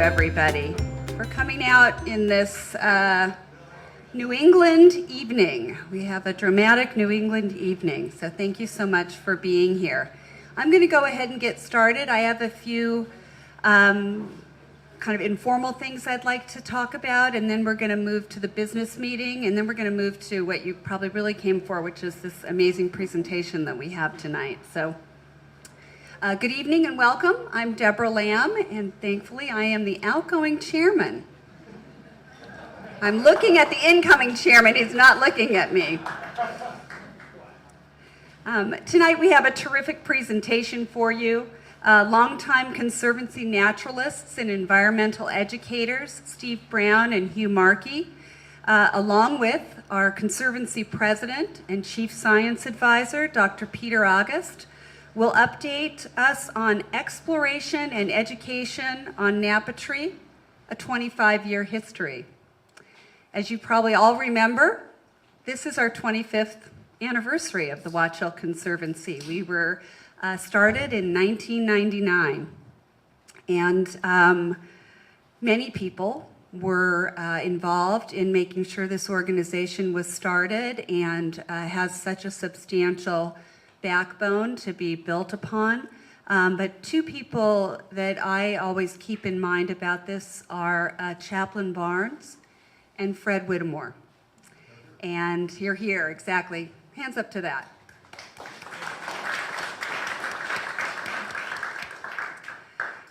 everybody, for coming out in this New England evening. We have a dramatic New England evening, so thank you so much for being here. I'm going to go ahead and get started. I have a few kind of informal things I'd like to talk about, and then we're going to move to the business meeting, and then we're going to move to what you probably really came for, which is this amazing presentation that we have tonight. So, good evening and welcome. I'm Deborah Lamb, and thankfully I am the outgoing chairman. I'm looking at the incoming chairman. He's not looking at me. Tonight we have a terrific presentation for you. Longtime Conservancy naturalists and environmental educators, Steve Brown and Hugh Markey, along with our Conservancy President and Chief Science Advisor, Dr. Peter August, will update us on exploration and education on Napatri, a 25-year history. As you probably all remember, this is our 25th anniversary of the Watch Hill Conservancy. We were started in 1999, and many people were involved in making sure this organization was started and has such a substantial backbone to be built upon. But two people that I always keep in mind about this are Chaplain Barnes and Fred Whittemore. And you're here, exactly. Hands up to that.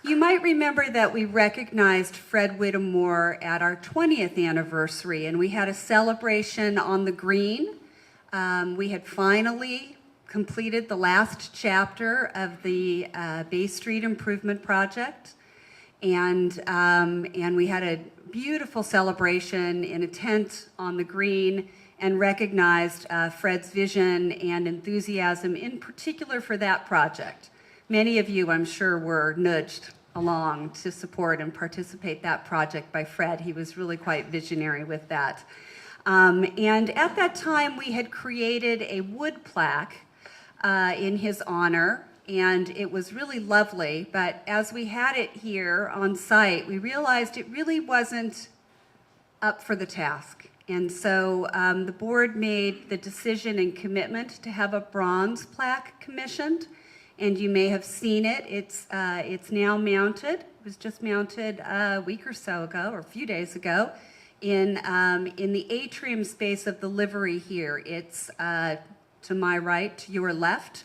You might remember that we recognized Fred Whittemore at our 20th anniversary, and we had a celebration on the green. We had finally completed the last chapter of the Bay Street Improvement Project, and we had a beautiful celebration in a tent on the green and recognized Fred's vision and enthusiasm, in particular for that project. Many of you, I'm sure, were nudged along to support and participate that project by Fred. He was really quite visionary with that. And at that time, we had created a wood plaque in his honor, and it was really lovely. But as we had it here on site, we realized it really wasn't up for the task. And so the board made the decision and commitment to have a bronze plaque commissioned. And you may have seen it. It's now mounted. It was just mounted a week or so ago, or a few days ago, in the atrium space of the livery here. It's to my right, to your left,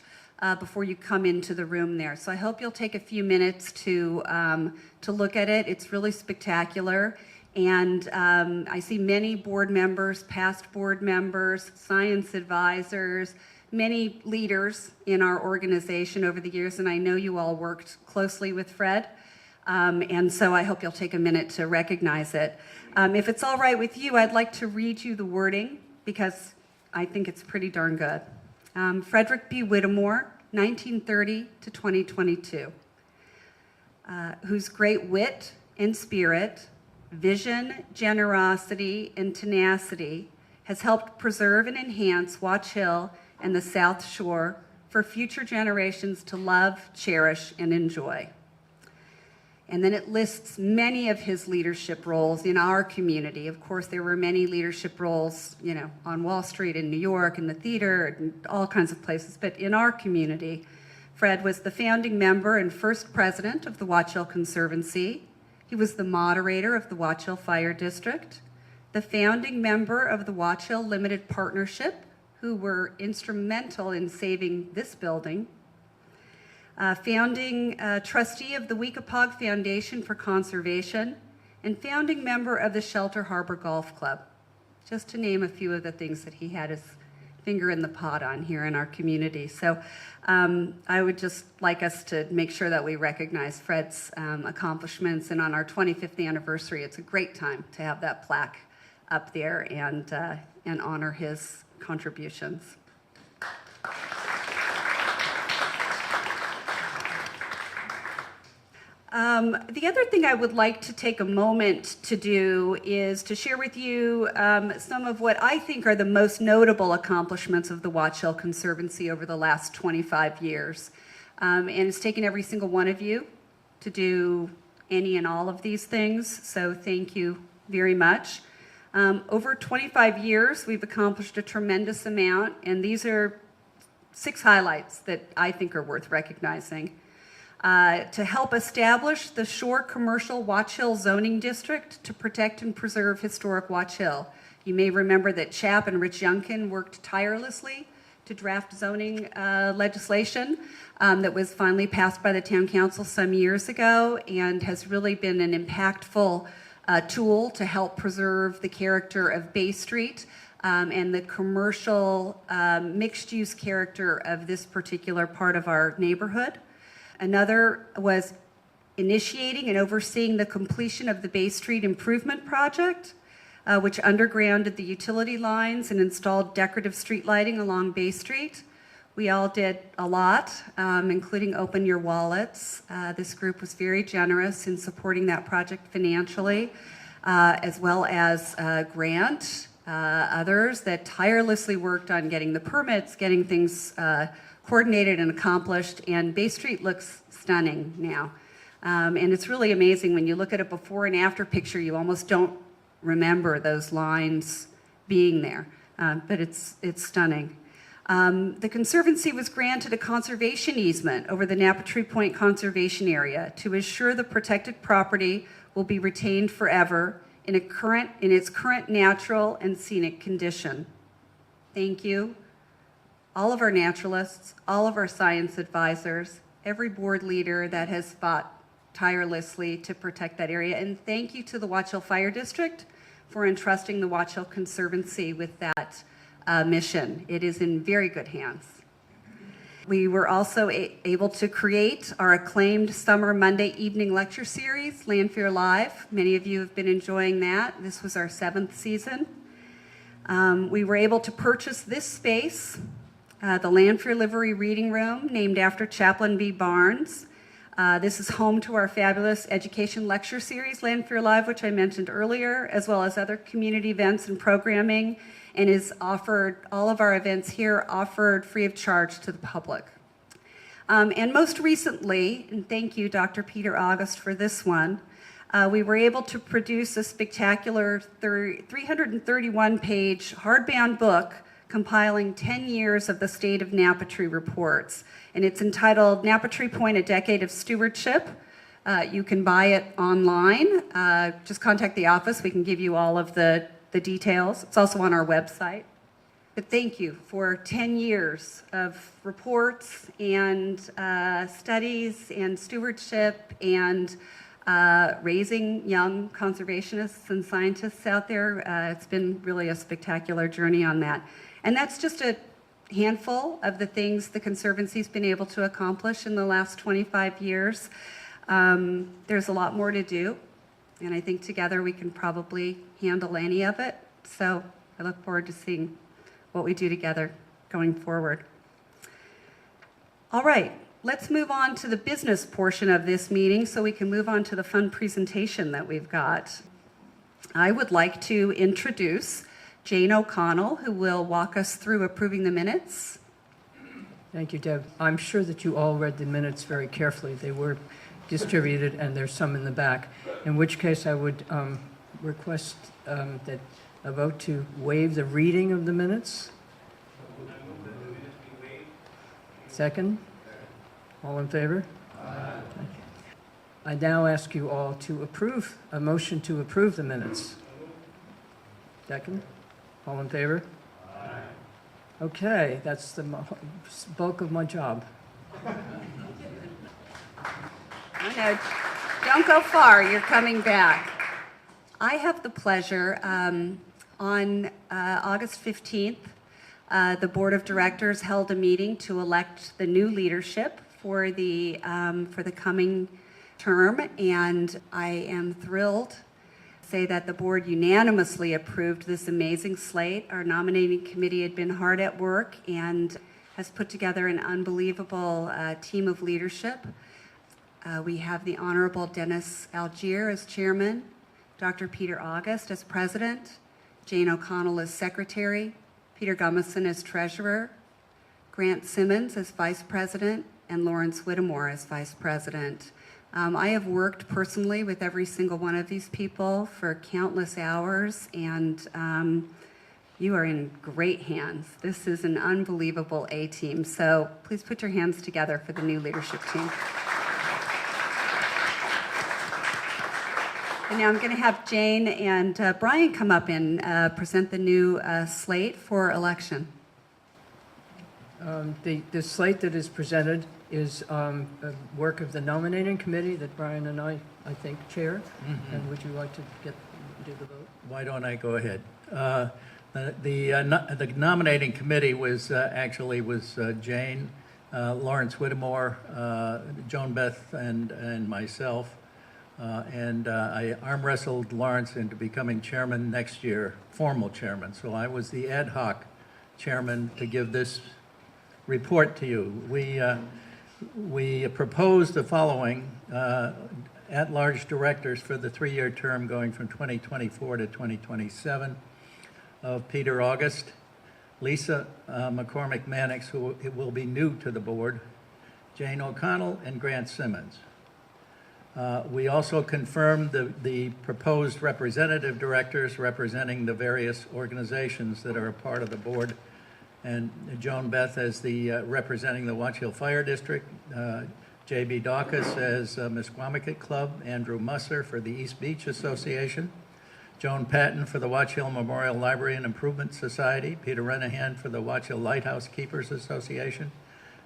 before you come into the room there. So I hope you'll take a few minutes to look at it. It's really spectacular. And I see many board members, past board members, science advisors, many leaders in our organization over the years, and I know you all worked closely with Fred, and so I hope you'll take a minute to recognize it. If it's all right with you, I'd like to read you the wording, because I think it's pretty darn good. Frederick B. Whittemore, 1930 to 2022, whose great wit and spirit, vision, generosity, and tenacity has helped preserve and enhance Watch Hill and the South Shore for future generations to love, cherish, and enjoy. And then it lists many of his leadership roles in our community. Of course, there were many leadership roles, you know, on Wall Street in New York, in the theater, and all kinds of places. But in our community, Fred was the founding member and first president of the Watch Hill Conservancy. He was the moderator of the Watch Hill Fire District, the founding member of the Watch Hill Limited Partnership, who were instrumental in saving this building, founding trustee of the Weekapaug Foundation for Conservation, and founding member of the Shelter Harbor Golf Club, just to name a few of the things that he had his finger in the pot on here in our community. So I would just like us to make sure that we recognize Fred's accomplishments, and on our 25th anniversary, it's a great time to have that plaque up there and honor his contributions. The other thing I would like to take a moment to do is to share with you some of what I think are the most notable accomplishments of the Watch Hill Conservancy over the last 25 years. And it's taken every single one of you to do any and all of these things, so thank you very much. Over 25 years, we've accomplished a tremendous amount, and these are 6 highlights that I think are worth recognizing. To help establish the Shore Commercial Watch Hill Zoning District to protect and preserve historic Watch Hill. You may remember that Chap and Rich Youngkin worked tirelessly to draft zoning legislation that was finally passed by the Town Council some years ago and has really been an impactful tool to help preserve the character of Bay Street and the commercial mixed-use character of this particular part of our neighborhood. Another was initiating and overseeing the completion of the Bay Street Improvement Project, which undergrounded the utility lines and installed decorative street lighting along Bay Street. We all did a lot, including open your wallets. This group was very generous in supporting that project financially, as well as Grant, others that tirelessly worked on getting the permits, getting things coordinated and accomplished, and Bay Street looks stunning now. And it's really amazing when you look at a before and after picture, you almost don't remember those lines being there, but it's stunning. The Conservancy was granted a conservation easement over the Napatree Point Conservation Area to assure the protected property will be retained forever in its current natural and scenic condition. Thank you. All of our naturalists, all of our science advisors, every board leader that has fought tirelessly to protect that area. And thank you to the Watch Hill Fire District for entrusting the Watch Hill Conservancy with that mission. It is in very good hands. We were also able to create our acclaimed summer Monday evening lecture series, Landfair Live. Many of you have been enjoying that. This was our 7th season. We were able to purchase this space, the Landfair Livery Reading Room, named after Chaplain B. Barnes. This is home to our fabulous education lecture series, Landfair Live, which I mentioned earlier, as well as other community events and programming, and is offered, all of our events here offered free of charge to the public. And most recently, and thank you, Dr. Peter August, for this one, we were able to produce a spectacular 331-page hardbound book compiling 10 years of the State of Napatree reports. And it's entitled Napatree Point, A Decade of Stewardship. You can buy it online. Just contact the office. We can give you all of the details. It's also on our website. But thank you for 10 years of reports and studies and stewardship and raising young conservationists and scientists out there. It's been really a spectacular journey on that. And that's just a handful of the things the Conservancy's been able to accomplish in the last 25 years. There's a lot more to do, and I think together we can probably handle any of it. So I look forward to seeing what we do together going forward. All right, let's move on to the business portion of this meeting so we can move on to the fun presentation that we've got. I would like to introduce Jane O'Connell, who will walk us through approving the minutes. Thank you, Deb. I'm sure that you all read the minutes very carefully. They were distributed, and there's some in the back, in which case I would request that a vote to waive the reading of the minutes. Second? All in favor? Aye. I now ask you all to approve, a motion to approve the minutes. Second? All in favor? Aye. Okay, that's the bulk of my job. I know. Don't go far. You're coming back. I have the pleasure on August 15th, the Board of Directors held a meeting to elect the new leadership for the coming term, and I am thrilled say that the board unanimously approved this amazing slate. Our nominating committee had been hard at work and has put together an unbelievable team of leadership. We have the Honorable Dennis Algier as chairman, Dr. Peter August as president, Jane O'Connell as secretary, Peter Gummison as treasurer, Grant Simmons as vice president, and Lawrence Whittemore as vice president. I have worked personally with every single one of these people for countless hours, and you are in great hands. This is an unbelievable A team. So please put your hands together for the new leadership team. And now I'm going to have Jane and Brian come up and present the new slate for election. The slate that is presented is a work of the nominating committee that Brian and I think, chair. Mm-hmm. And would you like to do the vote? Why don't I go ahead? The nominating committee was Jane, Lawrence Whittemore, Joan Beth, and myself. I arm wrestled Lawrence into becoming chairman next year, formal chairman. So I was the ad hoc chairman to give this report to you. We proposed the following at-large directors for the 3-year term going from 2024 to 2027 of Peter August, Lisa McCormick Mannix, who will be new to the board, Jane O'Connell, and Grant Simmons. We also confirmed the proposed representative directors representing the various organizations that are a part of the board, and Joan Beth as the representing the Watch Hill Fire District, J.B. Dawkins as Misquamicut Club, Andrew Musser for the East Beach Association, Joan Patton for the Watch Hill Memorial Library and Improvement Society, Peter Renahan for the Watch Hill Lighthouse Keepers Association,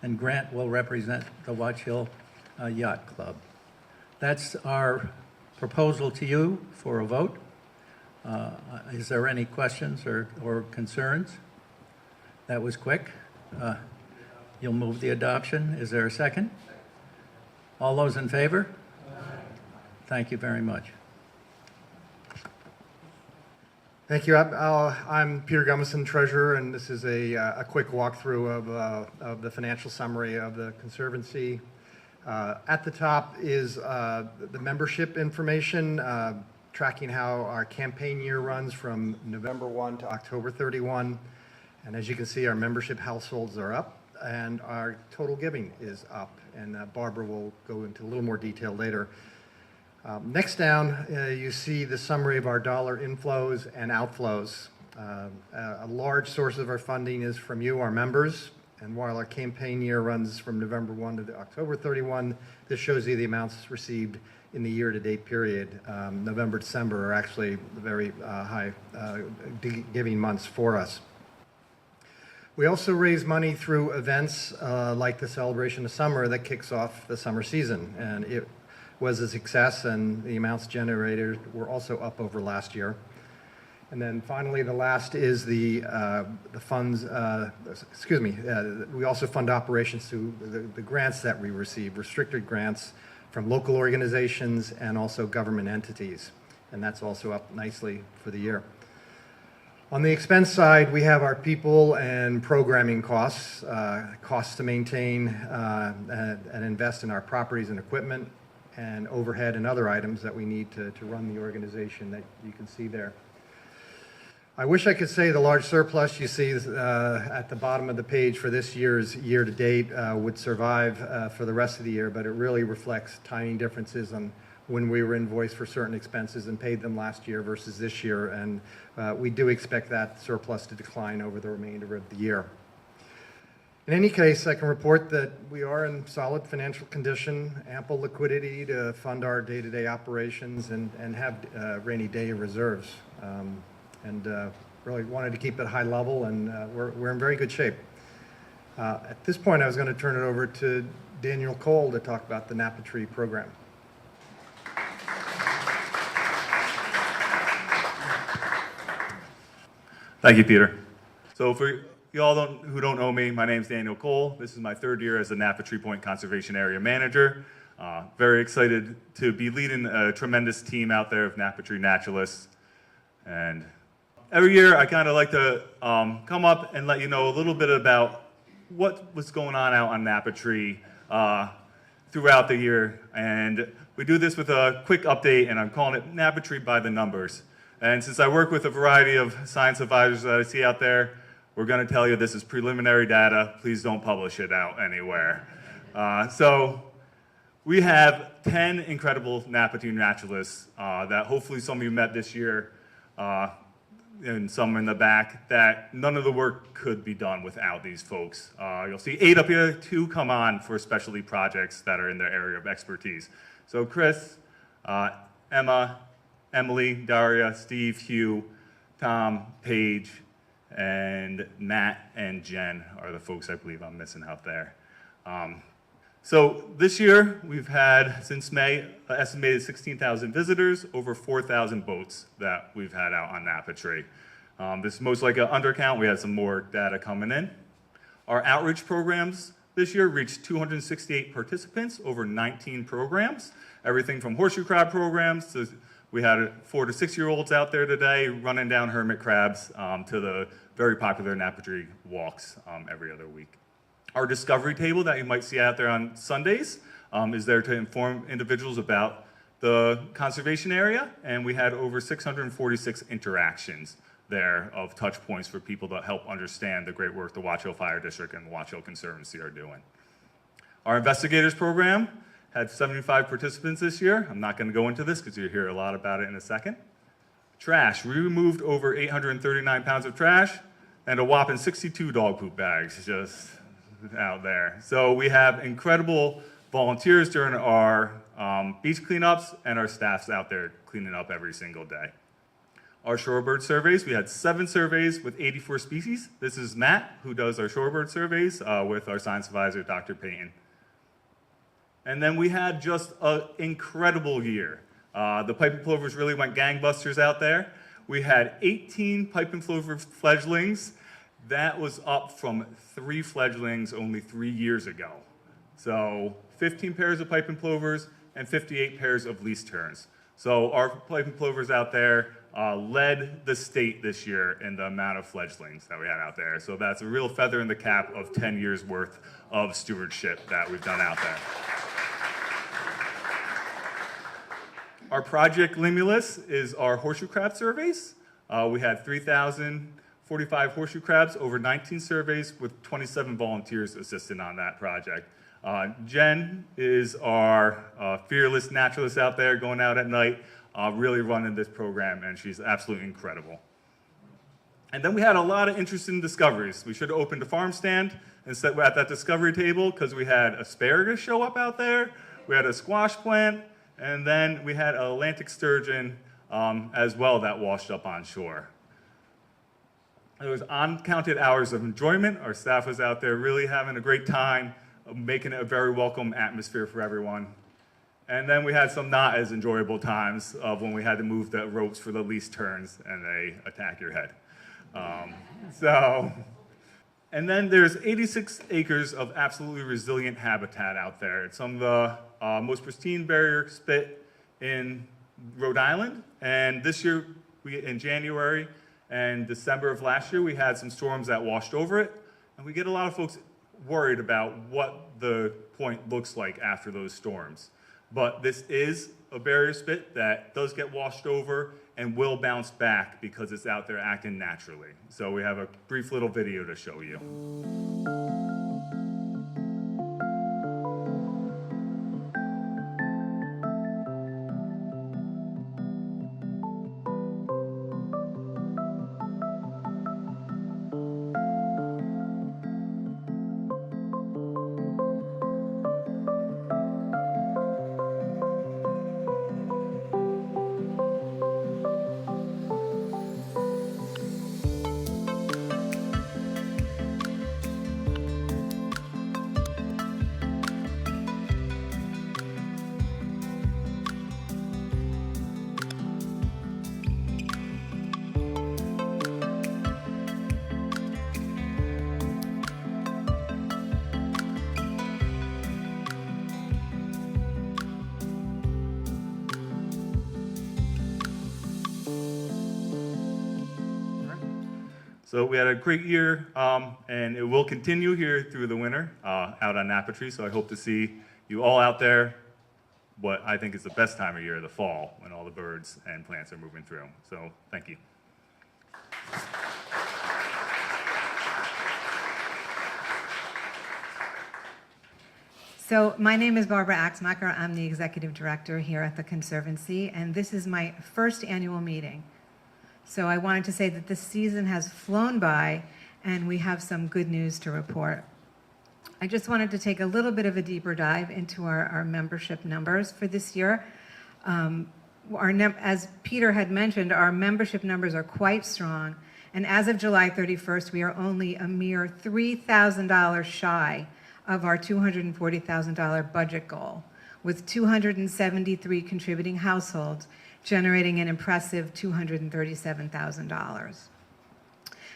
and Grant will represent the Watch Hill Yacht Club. That's our proposal to you for a vote. Is there any questions or concerns? That was quick. You'll move the adoption. Is there a second? All those in favor? Thank you very much. Thank you. I'm Peter Gumison, Treasurer, and this is a quick walkthrough of the financial summary of the Conservancy. At the top is the membership information, tracking how our campaign year runs from November 1 to October 31. And as you can see, our membership households are up and our total giving is up. And Barbara will go into a little more detail later. Next down, you see the summary of our dollar inflows and outflows. A large source of our funding is from you, our members. And while our campaign year runs from November 1 to October 31, this shows you the amounts received in the year-to-date period. November, December are actually very high giving months for us. We also raise money through events like the Celebration of Summer that kicks off the summer season. And it was a success, and the amounts generated were also up over last year. And then finally, the last is the funds, we also fund operations through the grants that we receive, restricted grants from local organizations and also government entities. And that's also up nicely for the year. On the expense side, we have our people and programming costs, costs to maintain and invest in our properties and equipment, and overhead and other items that we need to run the organization that you can see there. I wish I could say the large surplus you see at the bottom of the page for this year's year-to-date would survive for the rest of the year, but it really reflects timing differences on when we were invoiced for certain expenses and paid them last year versus this year, and we do expect that surplus to decline over the remainder of the year. In any case, I can report that we are in solid financial condition, ample liquidity to fund our day-to-day operations, and have rainy day reserves. Really wanted to keep it high level, and we're in very good shape. At this point, I was going to turn it over to Daniel Cole to talk about the Napa Tree program. Thank you, Peter. So for y'all who don't know me, my name's Daniel Cole. This is my 3rd year as the Napa Tree Point Conservation Area Manager. Very excited to be leading a tremendous team out there of Napa Tree naturalists. And every year I kind of like to come up and let you know a little bit about what was going on out on Napa Tree throughout the year. And we do this with a quick update, and I'm calling it Napa Tree by the numbers. And since I work with a variety of science advisors that I see out there, we're going to tell you this is preliminary data. Please don't publish it out anywhere. So We have 10 incredible Napatine naturalists that hopefully some of you met this year, and some in the back, that none of the work could be done without these folks. You'll see 8 up here, 2 come on for specialty projects that are in their area of expertise. So Chris, Emma, Emily, Daria, Steve, Hugh, Tom, Paige, and Matt and Jen are the folks I believe I'm missing out there. So this year, we've had, since May, an estimated 16,000 visitors, over 4,000 boats that we've had out on Napatree. This is most like an undercount. We had some more data coming in. Our outreach programs this year reached 268 participants, over 19 programs. Everything from horseshoe crab programs to, we had 4 to 6-year-olds out there today running down hermit crabs to the very popular Napatree walks every other week. Our discovery table that you might see out there on Sundays is there to inform individuals about the conservation area, and we had over 646 interactions there of touch points for people to help understand the great work the Watch Hill Fire District and the Watch Hill Conservancy are doing. Our investigators program had 75 participants this year. I'm not going to go into this because you'll hear a lot about it in a second. Trash, we removed over 839 pounds of trash and a whopping 62 dog poop bags just out there. So we have incredible volunteers during our beach cleanups, and our staff's out there cleaning up every single day. Our shorebird surveys, we had 7 surveys with 84 species. This is Matt, who does our shorebird surveys with our science advisor, Dr. Payton. And then we had just an incredible year. The piping plovers really went gangbusters out there. We had 18 piping plover fledglings. That was up from 3 fledglings only 3 years ago. So 15 pairs of piping plovers and 58 pairs of least terns. So our piping plovers out there led the state this year in the amount of fledglings that we had out there. So that's a real feather in the cap of 10 years worth of stewardship that we've done out there. Our Project Limulus is our horseshoe crab surveys. We had 3,045 horseshoe crabs, over 19 surveys with 27 volunteers assisting on that project. Jen is our fearless naturalist out there going out at night, really running this program, and she's absolutely incredible. And then we had a lot of interesting discoveries. We should have opened a farm stand and sat at that discovery table because we had asparagus show up out there, we had a squash plant, and then we had an Atlantic sturgeon as well that washed up on shore. There was uncounted hours of enjoyment. Our staff was out there really having a great time, making it a very welcome atmosphere for everyone. And then we had some not as enjoyable times of when we had to move the ropes for the least turns and they attack your head. And then there's 86 acres of absolutely resilient habitat out there. It's some of the most pristine barrier spit in Rhode Island. And this year, in January and December of last year, we had some storms that washed over it. And we get a lot of folks worried about what the point looks like after those storms. But this is a barrier spit that does get washed over and will bounce back because it's out there acting naturally. So we have a brief little video to show you. So we had a great year, and it will continue here through the winter out on Napatree. So I hope to see you all out there, what I think is the best time of year, the fall, when all the birds and plants are moving through. So thank you. So my name is Barbara Axmacher. I'm the executive director here at the Conservancy, and this is my first annual meeting. So I wanted to say that this season has flown by, and we have some good news to report. I just wanted to take a little bit of a deeper dive into our membership numbers for this year. As Peter had mentioned, our membership numbers are quite strong, and as of July 31st, we are only a mere $3,000 shy of our $240,000 budget goal, with 273 contributing households generating an impressive $237,000.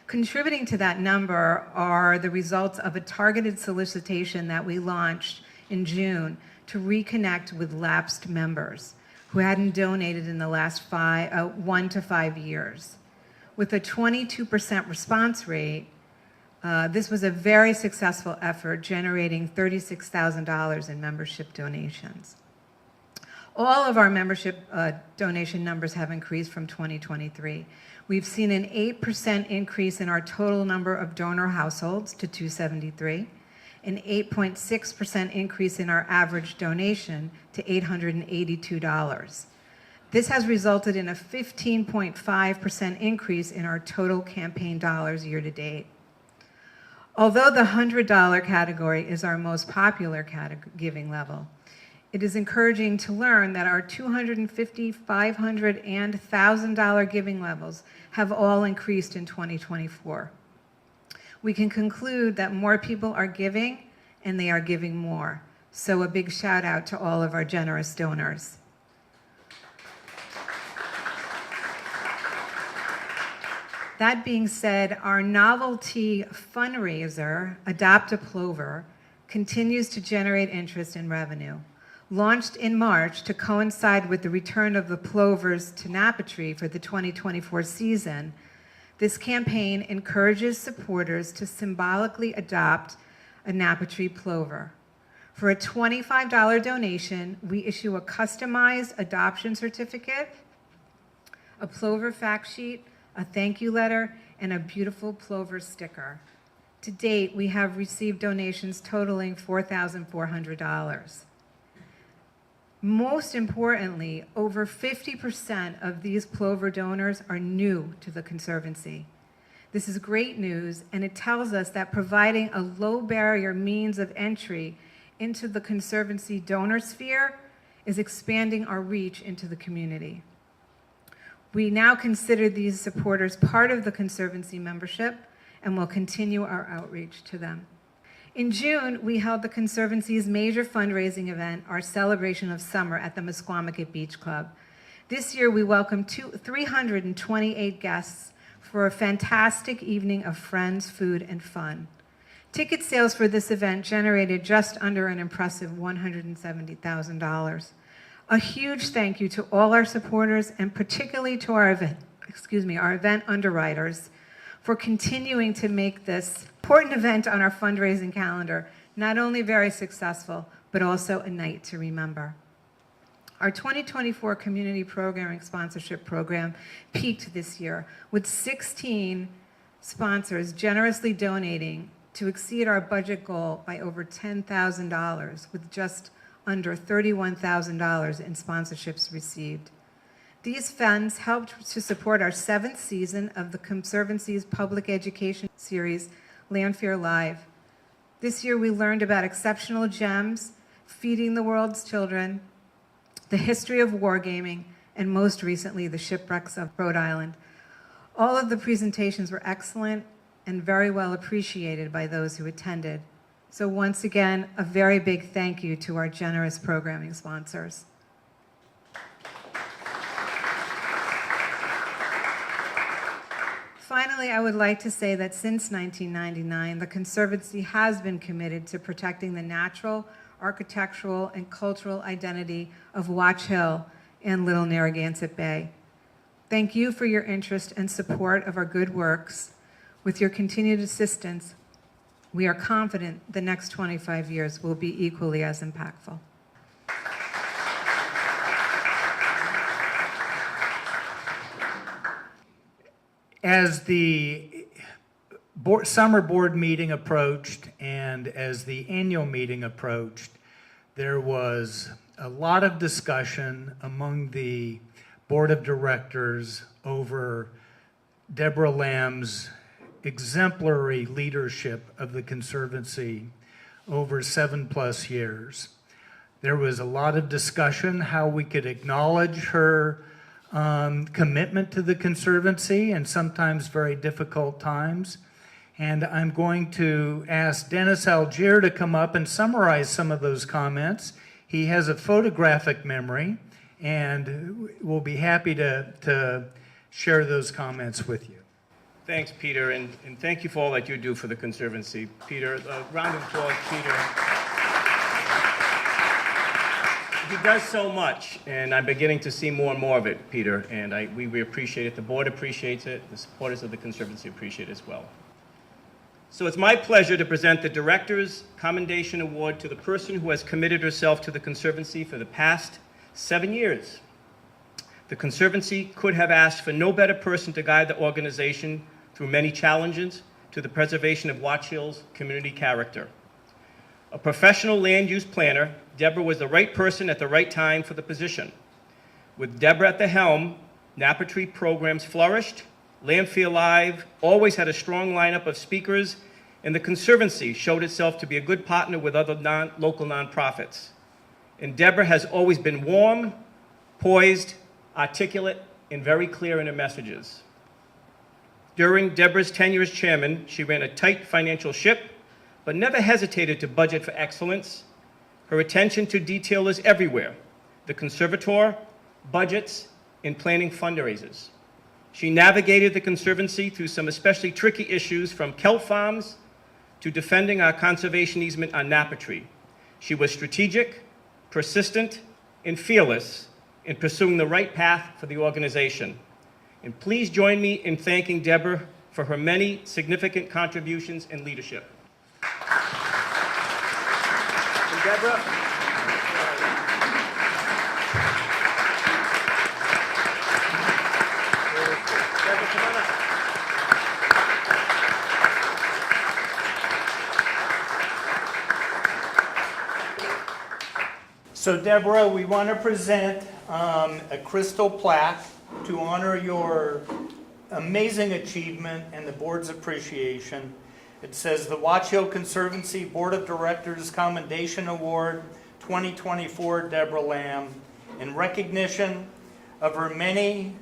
Contributing to that number are the results of a targeted solicitation that we launched in June to reconnect with lapsed members who hadn't donated in the last 1 to 5 years. With a 22% response rate, this was a very successful effort, generating $36,000 in membership donations. All of our membership donation numbers have increased from 2023. We've seen an 8% increase in our total number of donor households to 273, an 8.6% increase in our average donation to $882. This has resulted in a 15.5% increase in our total campaign dollars year to date. Although the $100 category is our most popular giving level, it is encouraging to learn that our $250, $500, and $1,000 giving levels have all increased in 2024. We can conclude that more people are giving, and they are giving more. So a big shout out to all of our generous donors. That being said, our novelty fundraiser, Adopt a Plover, continues to generate interest and revenue. Launched in March to coincide with the return of the plovers to Napattree for the 2024 season, this campaign encourages supporters to symbolically adopt a Napattree plover. For a $25 donation, we issue a customized adoption certificate, a plover fact sheet, a thank you letter, and a beautiful plover sticker. To date, we have received donations totaling $4,400. Most importantly, over 50% of these plover donors are new to the Conservancy. This is great news, and it tells us that providing a low barrier means of entry into the Conservancy donor sphere is expanding our reach into the community. We now consider these supporters part of the Conservancy membership and will continue our outreach to them. In June, we held the Conservancy's major fundraising event, our Celebration of Summer at the Musquamacut Beach Club. This year, we welcomed 328 guests for a fantastic evening of friends, food, and fun. Ticket sales for this event generated just under an impressive $170,000. A huge thank you to all our supporters, and particularly to our event underwriters, for continuing to make this important event on our fundraising calendar not only very successful, but also a night to remember. Our 2024 Community Programming Sponsorship Program peaked this year, with 16 sponsors generously donating to exceed our budget goal by over $10,000, with just under $31,000 in sponsorships received. These funds helped to support our 7th season of the Conservancy's public education series, Landfair Live. This year we learned about exceptional gems, feeding the world's children, the history of wargaming, and most recently, the shipwrecks of Rhode Island. All of the presentations were excellent and very well appreciated by those who attended. So once again, a very big thank you to our generous programming sponsors. Finally, I would like to say that since 1999, the Conservancy has been committed to protecting the natural, architectural, and cultural identity of Watch Hill and Little Narragansett Bay. Thank you for your interest and support of our good works. With your continued assistance, we are confident the next 25 years will be equally as impactful. As the summer board meeting approached and as the annual meeting approached, there was a lot of discussion among the board of directors over Deborah Lamb's exemplary leadership of the Conservancy over 7+ years. There was a lot of discussion how we could acknowledge her commitment to the Conservancy in sometimes very difficult times. And I'm going to ask Dennis Algier to come up and summarize some of those comments. He has a photographic memory, and we'll be happy to share those comments with you. Thanks, Peter, and thank you for all that you do for the Conservancy. Peter, a round of applause, Peter. He does so much, and I'm beginning to see more and more of it, Peter, and we appreciate it. The board appreciates it. The supporters of the Conservancy appreciate it as well. So it's my pleasure to present the Director's Commendation Award to the person who has committed herself to the Conservancy for the past 7 years. The Conservancy could have asked for no better person to guide the organization through many challenges to the preservation of Watch Hill's community character. A professional land use planner, Deborah was the right person at the right time for the position. With Deborah at the helm, Napatri programs flourished, Landfill Live always had a strong lineup of speakers, and the Conservancy showed itself to be a good partner with other local nonprofits. And Deborah has always been warm, poised, articulate, and very clear in her messages. During Deborah's tenure as chairman, she ran a tight financial ship, but never hesitated to budget for excellence. Her attention to detail is everywhere: the conservator, budgets, and planning fundraisers. She navigated the Conservancy through some especially tricky issues, from kelp farms to defending our conservation easement on Napatri. She was strategic, persistent, and fearless in pursuing the right path for the organization. And please join me in thanking Deborah for her many significant contributions and leadership. And Deborah, come on up. So Deborah, we want to present a crystal plaque to honor your amazing achievement and the board's appreciation. It says the Watch Hill Conservancy Board of Directors Commendation Award 2024, Deborah Lamb, in recognition of her many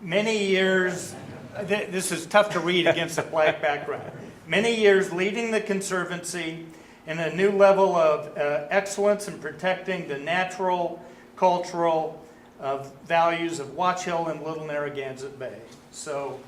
years, this is tough to read against a black background, many years leading the Conservancy in a new level of excellence in protecting the natural, cultural values of Watch Hill and Little Narragansett Bay. So.